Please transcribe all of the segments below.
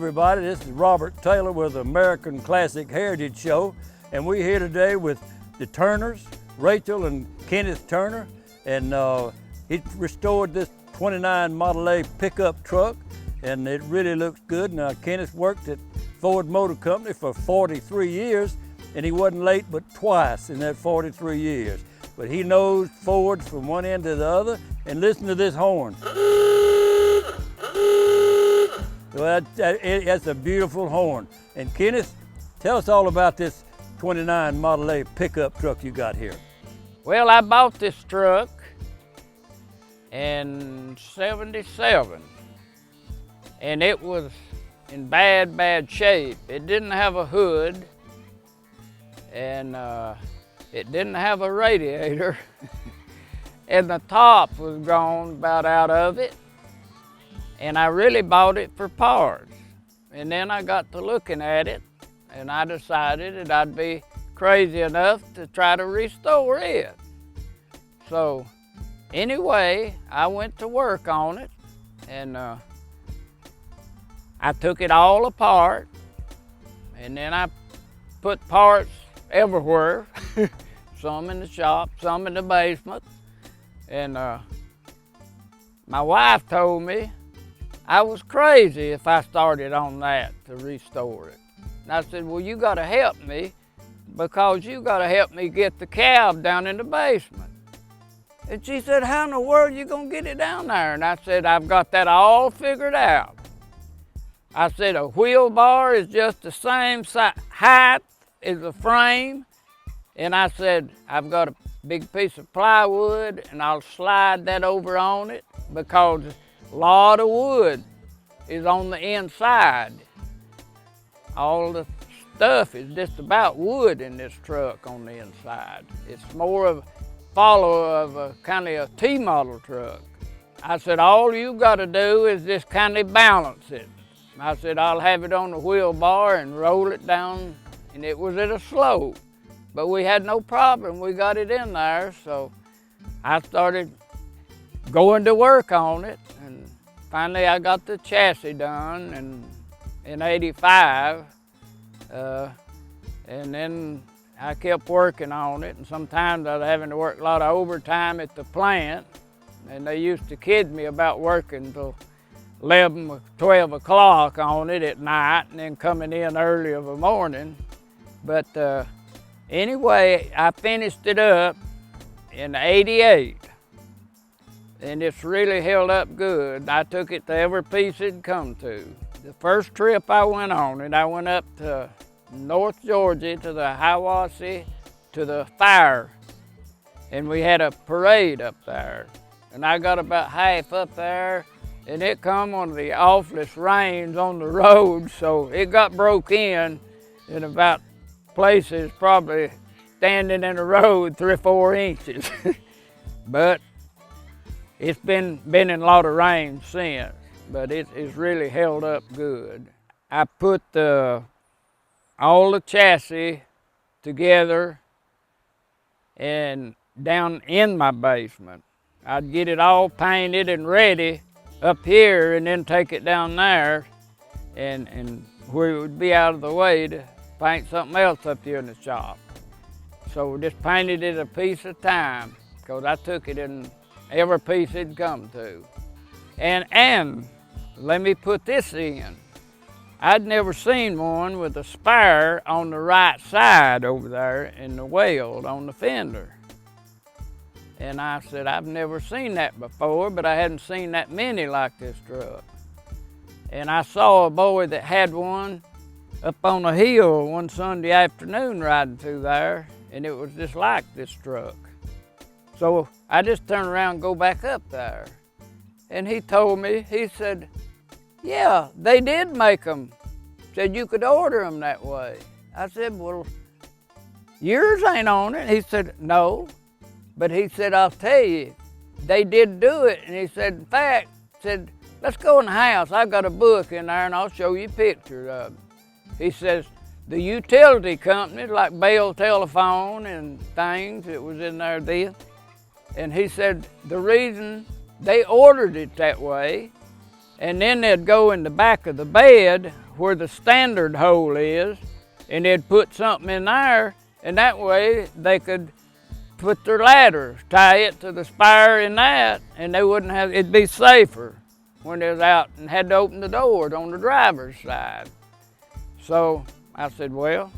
everybody. This is Robert Taylor with the American Classic Heritage Show, and we're here today with the Turners, Rachel and Kenneth Turner, and he restored this 29 Model A pickup truck, and it really looks good. Now, Kenneth worked at Ford Motor Company for 43 years, and he wasn't late but twice in that 43 years. But he knows Fords from one end to the other, and listen to this horn. Well, that's a beautiful horn. And Kenneth, tell us all about this 29 Model A pickup truck you got here. Well, I bought this truck in '77, and it was in bad shape. It didn't have a hood, and it didn't have a radiator, and the top was gone about out of it. And I really bought it for parts. And then I got to looking at it, and I decided that I'd be crazy enough to try to restore it. So anyway, I went to work on it, and I took it all apart, and then I put parts everywhere, some in the shop, some in the basement. And my wife told me I was crazy if I started on that to restore it. And I said, well, you gotta help me, because you gotta help me get the cab down in the basement. And she said, how in the world are you gonna get it down there? And I said, I've got that all figured out. I said, a wheel bar is just the same height as the frame. And I said, I've got a big piece of plywood, and I'll slide that over on it, because a lot of wood is on the inside. All the stuff is just about wood in this truck on the inside. It's more of a follower of a kind of a T-model truck. I said, all you gotta do is just kind of balance it. I said, I'll have it on the wheel bar and roll it down, and it was at a slope. But we had no problem, we got it in there, so I started going to work on it, and finally I got the chassis done in '85, and then I kept working on it, and sometimes I was having to work a lot of overtime at the plant, and they used to kid me about working till 11 or 12 o'clock on it at night, and then coming in early of the morning. But anyway, I finished it up in '88. And it's really held up good. I took it to every piece it'd come to. The first trip I went on it, I went up to North Georgia, to the Hiawassee, to the fire. And we had a parade up there. And I got about half up there, and it come one of the awfulest rains on the road, so it got broke in about places probably standing in the road 3 or 4 inches. But it's been in a lot of rain since, but it's really held up good. I put all the chassis together and down in my basement. I'd get it all painted and ready up here, and then take it down there, and where it would be out of the way to paint something else up here in the shop. So we just painted it a piece at a time, because I took it in every piece it'd come to. And let me put this in. I'd never seen one with a spare on the right side over there in the weld on the fender. And I said, I've never seen that before, but I hadn't seen that many like this truck. And I saw a boy that had one up on a hill one Sunday afternoon riding through there, and it was just like this truck. So I just turned around and go back up there. And he told me, he said, yeah, they did make them. Said you could order them that way. I said, well, yours ain't on it. He said, no. But he said, I'll tell you, they did do it. And he said, in fact, said, let's go in the house. I've got a book in there and I'll show you pictures of them. He says, the utility companies like Bell Telephone and things that was in there then, and he said the reason they ordered it that way, and then they'd go in the back of the bed where the standard hole is, and they'd put something in there, and that way they could put their ladders, tie it to the spire in that, and they wouldn't have, it'd be safer when they was out and had to open the doors on the driver's side. So I said, well,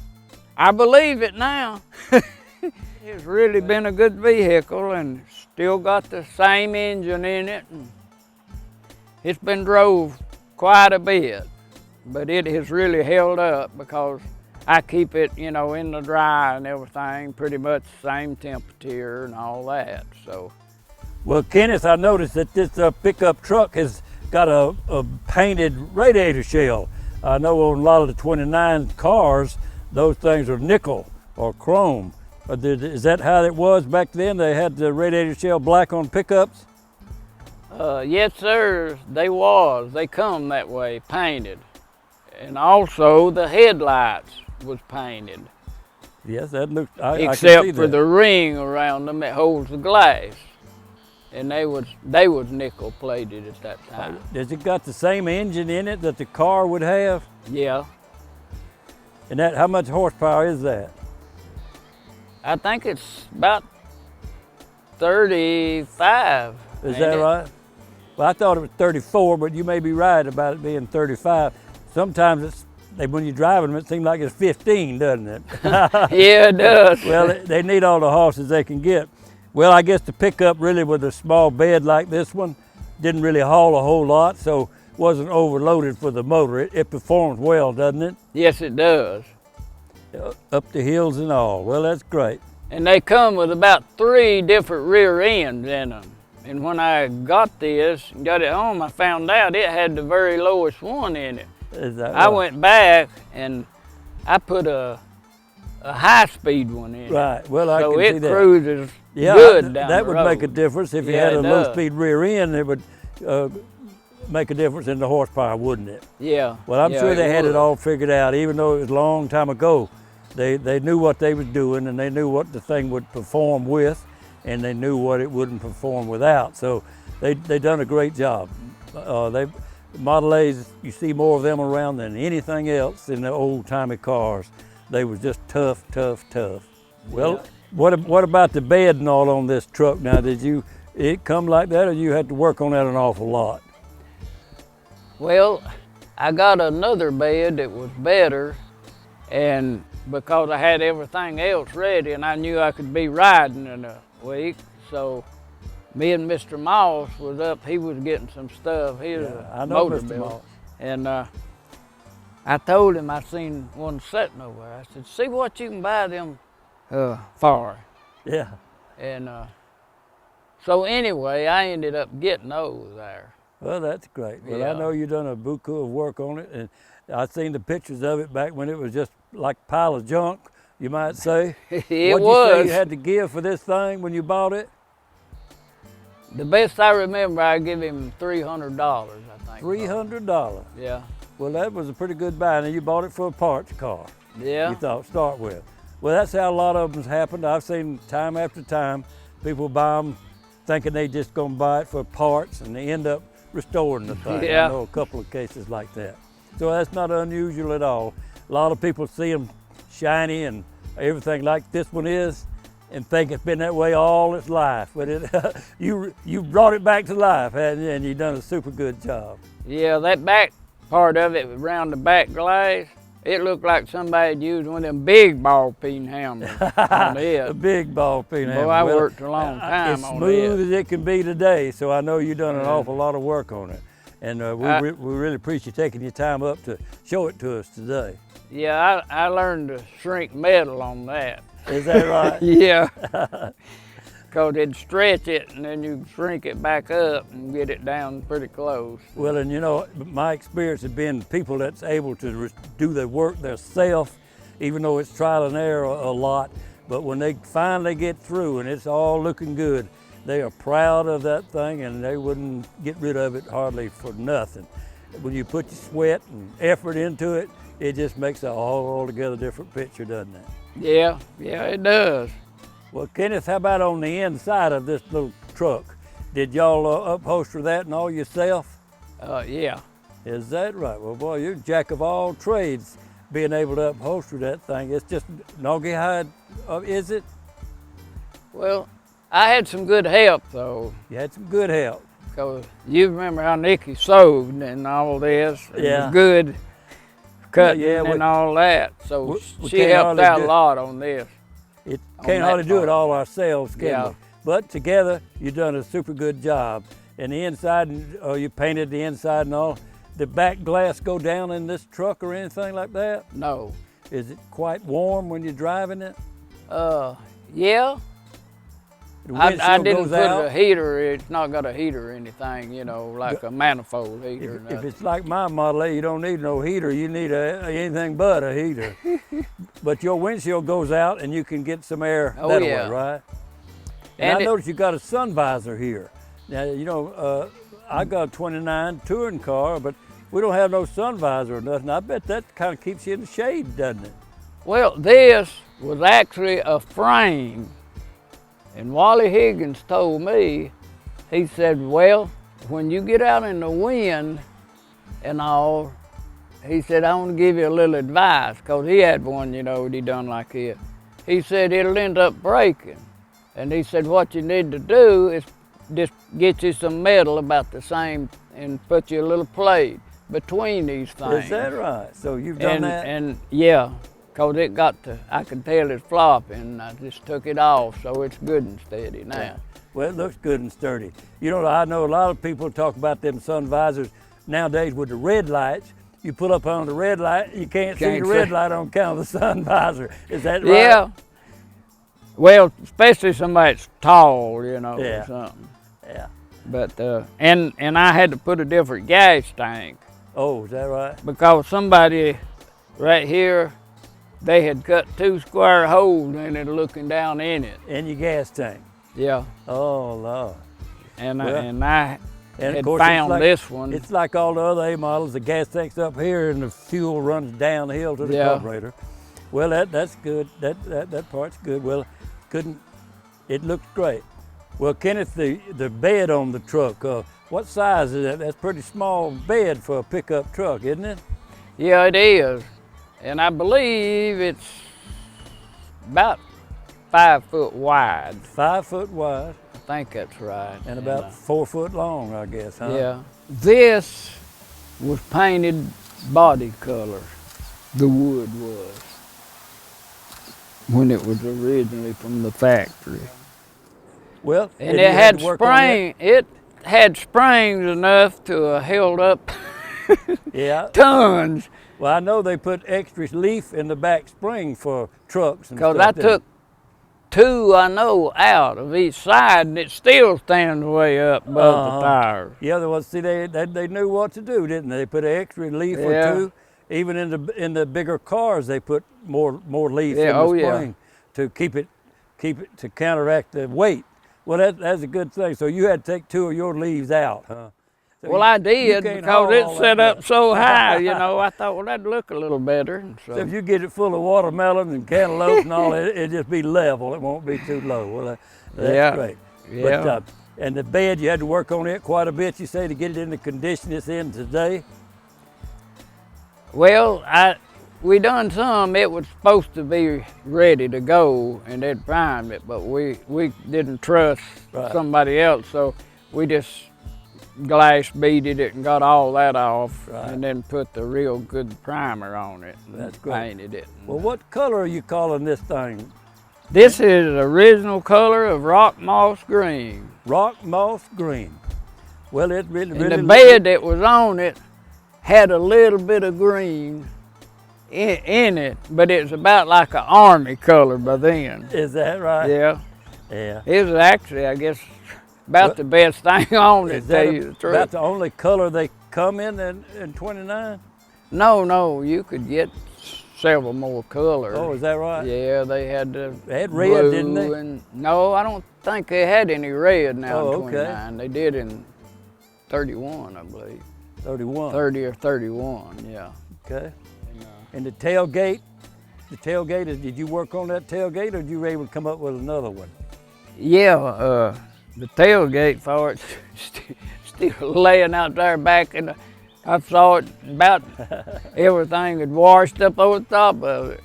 I believe it now. It's really been a good vehicle and still got the same engine in it. And it's been drove quite a bit, but it has really held up because I keep it, you know, in the dry and everything, pretty much same temperature and all that, so. Well, Kenneth, I noticed that this pickup truck has got a painted radiator shell. I know on a lot of the 29 cars, those things are nickel or chrome. Is that how it was back then? They had the radiator shell black on pickups? Yes, sir, they come that way, painted. And also the headlights was painted. Yes, that looks, I can see Except for that. the ring around them that holds the glass. And they was nickel plated at that time. Has it got the same engine in it that the car would have? Yeah, And that, how much horsepower is that? I think it's about 35. Is ain't that it? right? Well, I thought it was 34, but you may be right about it being 35. Sometimes when you're driving them, it seems like it's 15, doesn't it? Yeah, it does. Well, they need all the horses they can get. Well, I guess the pickup really with a small bed like this one didn't really haul a whole lot, so wasn't overloaded for the motor. It performs well, doesn't it? Yes, it does. Up the hills and all. Well, that's great. And they come with about 3 different rear ends in them. And when I got this and got it home, I found out it had the very lowest one in it. Is that I right? went back and I put a high-speed one in it. Right. Well, I So can see it that. cruises Yeah, good down that the would road. make a difference. If you Yeah, had a it does. low-speed rear end, it would make a difference in the horsepower, wouldn't it? Yeah. Well, I'm yeah, sure they had would. it all figured out, even though it was a long time ago. They knew what they was doing, and they knew what the thing would perform with, and they knew what it wouldn't perform without. So they done a great job. Model A's, you see more of them around than anything else in the old-timey cars. They was just tough, tough, tough. Well, Yeah. what about the bed and all on this truck now? Did it come like that, or you had to work on that an awful lot? Well, I got another bed that was better, and because I had everything else ready and I knew I could be riding in a week, so me and Mr. Moss was up, he was getting some stuff. He was I a know motor Mr. builder. Moss. And I told him I seen one sitting over there. I said, see what you can buy them for. Yeah. And so anyway, I ended up getting those there. Well, that's great. Well, I Yeah. know you done a buku of work on it, and I seen the pictures of it back when it was just like a pile of junk, you might say. It What'd you was. say you had to give for this thing when you bought it? The best I remember, I give him $300, I think. $300. Yeah. Well, that was a pretty good buy. Now you bought it for a parts car. Yeah. You thought start with. Well, that's how a lot of them's happened. I've seen time after time people buy them thinking they just gonna buy it for parts, and they end up restoring the thing. Yeah. I know a couple of cases like that. So that's not unusual at all. A lot of people see them shiny and everything like this one is, and think it's been that way all its life. But you brought it back to life, hadn't you? And you done a super good job. Yeah, that back part of it around the back glass, it looked like somebody had used one of them big ball peen hammers on A it. big ball peen hammer. Boy, I Well, worked a long time As on smooth it. as it can be today, so I know you've done an Yeah. awful lot of work on it. And we really appreciate you taking your time up to show it to us today. Yeah, I learned to shrink metal on that. Is that right? Yeah. Because it'd stretch it and then you shrink it back up and get it down pretty close. Well, and you know, my experience has been people that's able to do their work themselves, even though it's trial and error a lot, but when they finally get through and it's all looking good, they are proud of that thing and they wouldn't get rid of it hardly for nothing. When you put your sweat and effort into it, it just makes a altogether different picture, doesn't it? Yeah, it does. Well, Kenneth, how about on the inside of this little truck? Did y'all upholster that and all yourself? Yeah. Is that right? Well, boy, you're jack of all trades, being able to upholster that thing. It's just Naugahyde, is it? Well, I had some good help though. You had some good help. Because you remember how Nikki sewed and all this. It was good cutting and all that. So she helped out a lot on this. It can't hardly do it all ourselves, can we? But together, you've done a super good job. And the inside, you painted the inside and all. The back glass go down in this truck or anything like that? No. Is it quite warm when you're driving it? Yeah. I didn't put a heater. It's not got a heater or anything, you know, like a manifold heater. If it's like my Model A, you don't need no heater. You need anything but a heater. But your windshield goes out and you can get some air that way, right? And I noticed you got a sun visor here. Now, you know, I got a 29 touring car, but we don't have no sun visor or nothing. I bet that kind of keeps you in the shade, doesn't it? Well, this was actually a frame. And Wally Higgins told me, he said, well, when you get out in the wind and all, he said, I want to give you a little advice, because he had one, you know, he done like this. He said, it'll end up breaking. And he said, what you need to do is just get you some metal about the same and put you a little plate between these things. Is that right? So you've done that? And yeah. Because it got to, I could tell it's flopping, and I just took it off, so it's good and steady now. Yeah. Well, it looks good and sturdy. You know, I know a lot of people talk about them sun visors nowadays with the red lights. You pull up on the red light, you can't see the red light on account of the sun visor. Is that right? Yeah. Well, especially somebody that's tall, you know, or something. Yeah. But, and I had to put a different gas tank. Oh, is that right? Because somebody right here, they had cut 2 square holes in it looking down in it. In your gas tank? Yeah. Oh, Lord. And I had of course, found this one. It's like all the other A models. The gas tank's up here and the fuel runs downhill to the carburetor. Well, that's good. That part's good. Well, it looks great. Well, Kenneth, the bed on the truck, what size is that? That's a pretty small bed for a pickup truck, isn't it? Yeah, it is. And I believe it's about 5 foot wide. 5 foot wide? I think that's right. And about 4 foot long, I guess, huh? Yeah. This was painted body color, the wood was, when it was originally from the factory. Well, and it had springs enough to have held up tons. Well, I know they put extra leaf in the back spring for trucks and stuff. Because I took 2, I know, out of each side, and it still stands way up above the tires. Yeah, they knew what to do, didn't they? They put an extra leaf or 2. Even in the bigger cars, they put more leaf in the spring to keep it to counteract the weight. Well, that's a good thing. So you had to take 2 of your leaves out, huh? So well, I did, because it set up so high, you know. I thought, well, that'd look a little better. So if you get it full of watermelon and cantaloupe and all, it'll just be level. It won't be too low. Well, that's great. Yeah. But, and the bed, you had to work on it quite a bit, you say, to get it in the condition it's in today? Well, we done some. It was supposed to be ready to go, and they'd prime it, but we didn't trust somebody else, so we just glass beaded it and got all that off, and then put the real good primer on it. That's great. Painted it. Well, what color are you calling this thing? This is the original color of rock moss green. Rock moss green. Well, it really. And the bed that was on it had a little bit of green in it, but it's about like an army color by then. Is that right? Yeah. Yeah. It was actually, I guess, about the best thing on it, to tell you the truth. About the only color they come in 29? No, you could get several more colors. Oh, is that right? Yeah, they had the They had red, didn't they? No, I don't think they had any red now in 29. Okay. They did in 31, I believe. 31. 30 or 31, yeah. Okay. And the tailgate, did you work on that tailgate, or did you able to come up with another one? Yeah, the tailgate for it's still laying out there back in I saw it about everything had washed up over the top of it.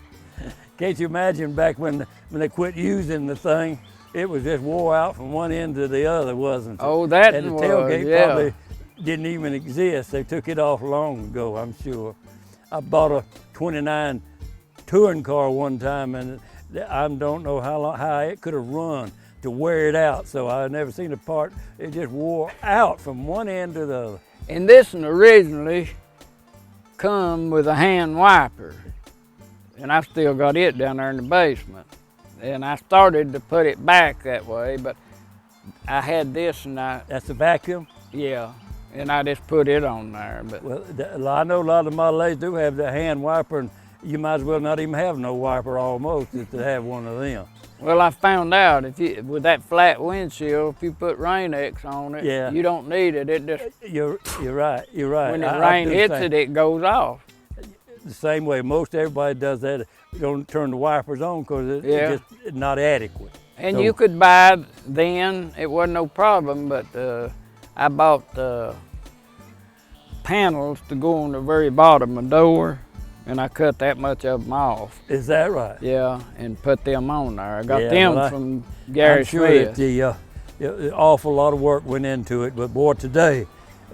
Can't you imagine back when they quit using the thing? It was just wore out from one end to the other, wasn't it? Oh, that and the was, tailgate yeah. probably didn't even exist. They took it off long ago, I'm sure. I bought a 29 touring car one time, and I don't know how it could have run to wear it out. So I've never seen a part. It just wore out from one end to the other. And this one originally come with a hand wiper, and I still got it down there in the basement. And I started to put it back that way, but I had this and That's the vacuum? yeah, and I just put it on there. But Well, I know a lot of Model A's do have the hand wiper, and you might as well not even have no wiper almost just to have one of them. well, I found out with that flat windshield, if you put Rain-X on it, Yeah. you don't need it. It just You're right, you're right. when the I rain do the hits same. it, it goes off. The same way most everybody does that. You don't turn the wipers on because Yeah. it's just not adequate. And So- you could buy then, it wasn't no problem, but I bought panels to go on the very bottom of the door, and I cut that much of them off. Is that right? Yeah, and put them on there. I got Yeah, them well, from Gary I'm sure Smith. that an awful lot of work went into it, but boy, today,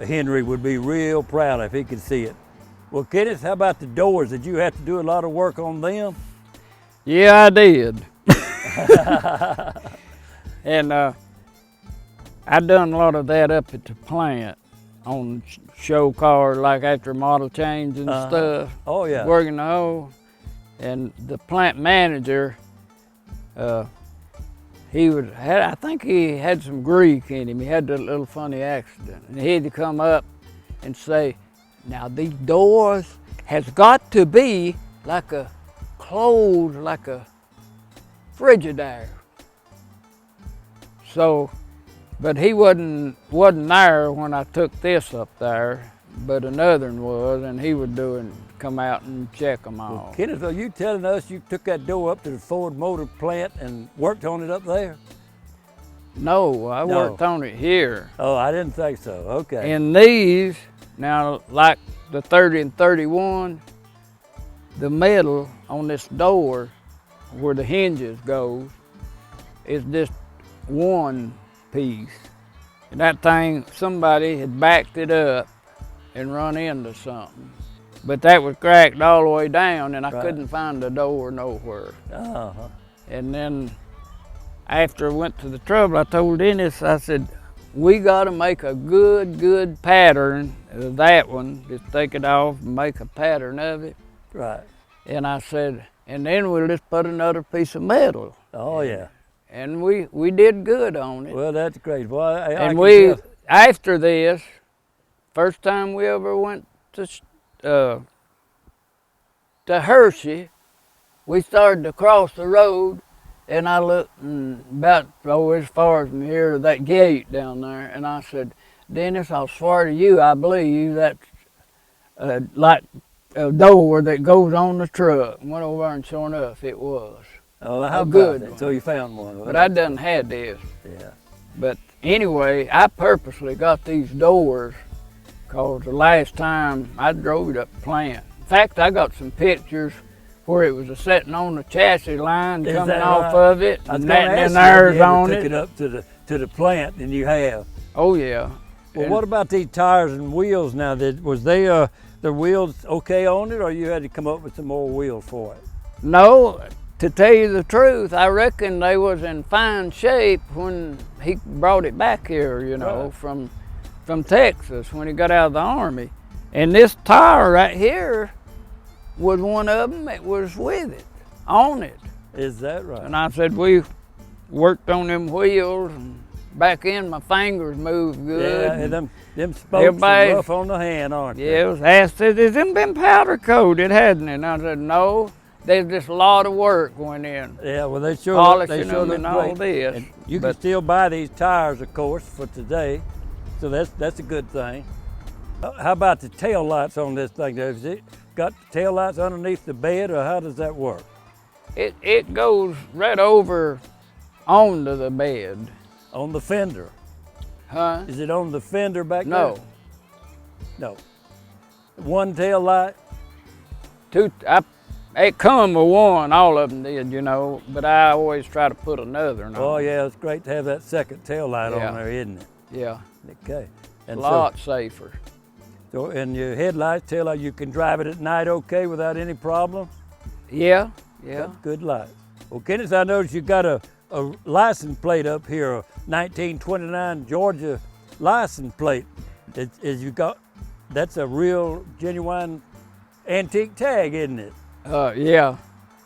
Henry would be real proud if he could see it. Well, Kenneth, how about the doors? Did you have to do a lot of work on them? Yeah, I did. And I done a lot of that up at the plant on show cars, like after model change and stuff. Oh, yeah. Working the hole. And the plant manager, I think he had some Greek in him. He had a little funny accident. And he had to come up and say, now these doors has got to be like a closed, like a Frigidaire. So, but he wasn't there when I took this up there, but another one was, and he would come out and check them all. Well, Kenneth, are you telling us you took that door up to the Ford Motor plant and worked on it up there? No, I worked on it here. Oh, I didn't think so. Okay. And these, now like the 30 and 31, the metal on this door where the hinges go is just one piece. And that thing, somebody had backed it up and run into something. But that was cracked all the way down, and I couldn't find the door nowhere. Uh-huh. And then after I went to the trouble, I told Dennis, I said, we got to make a good pattern of that one. Just take it off and make a pattern of it. Right. And I said, and then we'll just put another piece of metal. Oh, yeah. And we did good on it. Well, that's great. Well, I and can we, tell. after this, first time we ever went to Hershey, we started to cross the road, and I looked about as far as from here to that gate down there, and I said, Dennis, I'll swear to you, I believe that's like a door that goes on the truck. Went over and sure enough, it was. Oh, how good good. one. So you found one. But I done had this. Yeah. But anyway, I purposely got these doors because the last time I drove it up the plant. In fact, I got some pictures where it was sitting on the chassis line Is coming that off right? of it, I was and gonna that ask and you if airs you ever on took it. it up to the plant, and you have. Oh yeah. Well, And what about these tires and wheels now? Was they the wheels okay on it, or you had to come up with some more wheels for it? no, to tell you the truth, I reckon they was in fine shape when he brought it back here, you know, Right. from Texas when he got out of the Army. And this tire right here was one of them that was with it, on it. Is that right? And I said, we worked on them wheels, and back in my fingers moved good. Yeah, and them spokes are everybody- rough on the hand, aren't they? Yeah, it was asked, has them been powder coated, hadn't it? And I said, no, there's just a lot of work went in. Yeah, well, they sure Polishing look them and all great. this. And you but can still buy these tires, of course, for today, so that's a good thing. How about the tail lights on this thing? Has it got tail lights underneath the bed, or how does that work? it goes right over onto the bed. On the fender? Huh? Is it on the fender back No. there? No. One tail light? It come with one, all of them did, you know, but I always try to put another on. Oh yeah, it's great to have that second tail light on there, isn't it? Yeah. Okay. And a lot safer. So, and your headlights, tail light, you can drive it at night okay without any problem? Yeah, yeah. That's good light. Well, Kenneth, I noticed you got a license plate up here, a 1929 Georgia license plate. That's a real, genuine antique tag, isn't it? Yeah.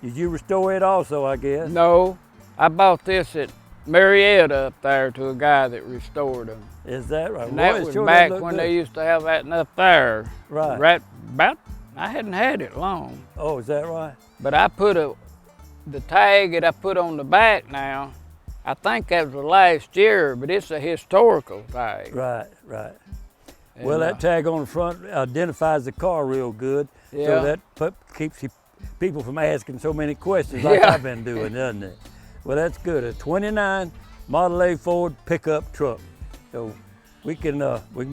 Did you restore it also, I guess? No, I bought this at Marietta up there to a guy that restored them. Is that right? And that was back when they used to have that up there. Right. I hadn't had it long. Oh, is that right? But I put the tag that I put on the back now, I think that was the last year, but it's a historical tag. Right, right. And, well, that tag on the front identifies the car real good. Yeah. So that keeps people from asking so many questions like I've been doing, doesn't it? Well, that's good. A 29 Model A Ford pickup truck. So we can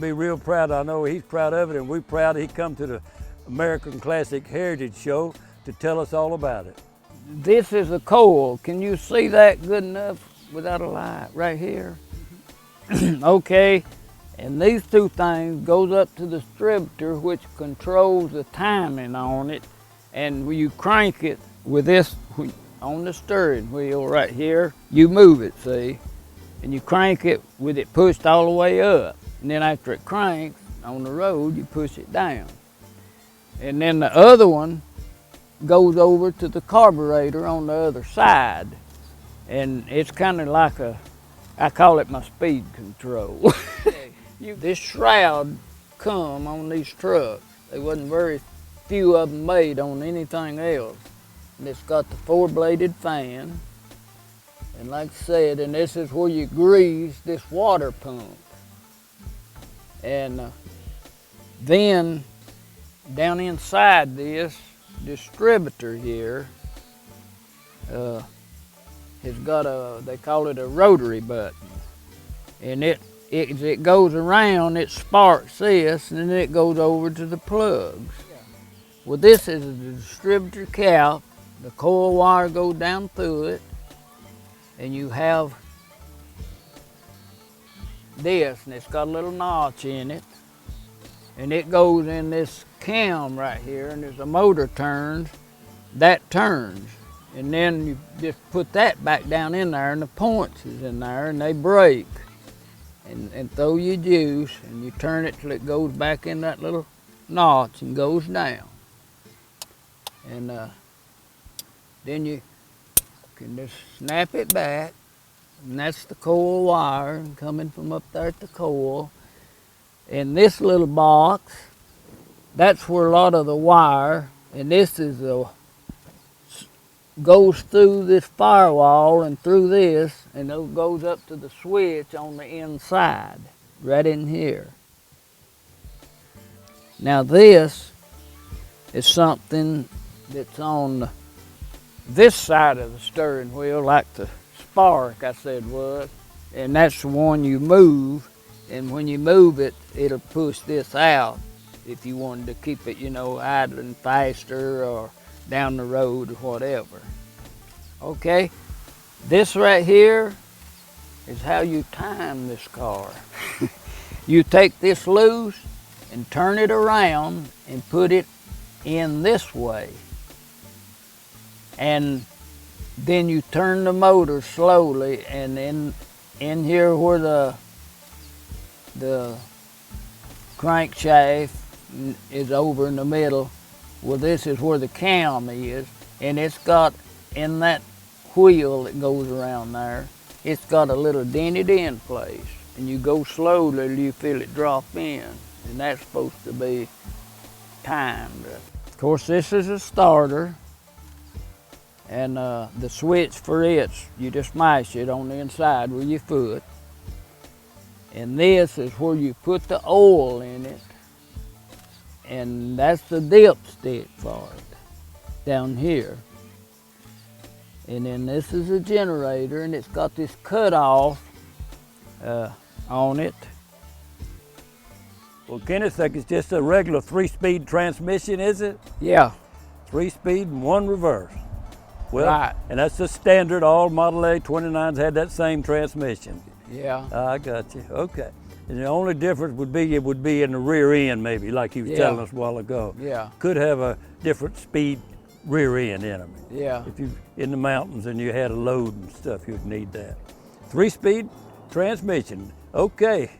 be real proud. I know he's proud of it, and we're proud he come to the American Classic Heritage Show to tell us all about it. This is a coil. Can you see that good enough without a light right here? Okay, and these two things goes up to the distributor, which controls the timing on it, and when you crank it with this on the steering wheel right here, you move it, see? And you crank it with it pushed all the way up. And then after it cranks on the road, you push it down. And then the other one goes over to the carburetor on the other side. And it's kind of like I call it my speed control. This shroud come on these trucks. There wasn't very few of them made on anything else. And it's got the 4-bladed fan. And like I said, and this is where you grease this water pump. And then down inside this distributor here has got they call it a rotary button. And as it goes around, it sparks this, and then it goes over to the plugs. Well, this is a distributor cap. The coil wire goes down through it, and you have this, and it's got a little notch in it, and it goes in this cam right here, and there's a motor turns, that turns, and then you just put that back down in there, and the points is in there, and they break, and throw your juice, and you turn it till it goes back in that little notch and goes down, and then you can just snap it back, and that's the coil wire coming from up there at the coil. And this little box, that's where a lot of the wire, and this is goes through this firewall and through this, and it goes up to the switch on the inside, right in here. Now this is something that's on this side of the steering wheel, like the spark I said was, and that's the one you move, and when you move it, it'll push this out if you wanted to keep it, you know, idling faster or down the road or whatever. Okay, this right here is how you time this car. You take this loose and turn it around and put it in this way. And then you turn the motor slowly, and in here where the crankshaft is over in the middle, well, this is where the cam is, and it's got in that wheel that goes around there, it's got a little dented in place, and you go slowly till you feel it drop in, and that's supposed to be timed. Of course, this is a starter. And the switch for it, you just mash it on the inside with your foot. And this is where you put the oil in it. And that's the dipstick for it, down here. And then this is a generator, and it's got this cutoff on it. Well, Kenneth, think it's just a regular 3-speed transmission, is it? Yeah. 3-speed and 1 reverse. Well, Right. And that's the standard. All Model A 29s had that same transmission. Yeah. I got you. Okay. And the only difference would be it would be in the rear end, maybe, like you was telling us a while ago. Yeah. Could have a different speed rear end in them. Yeah. If you in the mountains and you had a load and stuff, you'd need that. 3-speed transmission. Okay.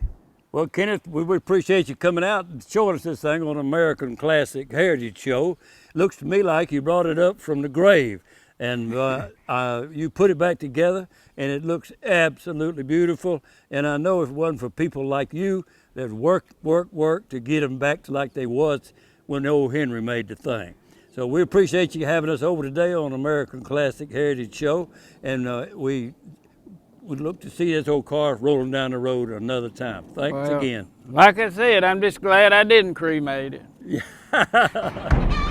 Well, Kenneth, we would appreciate you coming out and showing us this thing on American Classic Heritage Show. Looks to me like you brought it up from the grave, and you put it back together, and it looks absolutely beautiful. And I know if it wasn't for people like you that worked to get them back to like they was when old Henry made the thing. So we appreciate you having us over today on American Classic Heritage Show, and we look to see this old car rolling down the road another time. Thanks again. Like I said, I'm just glad I didn't cremate it. Yeah.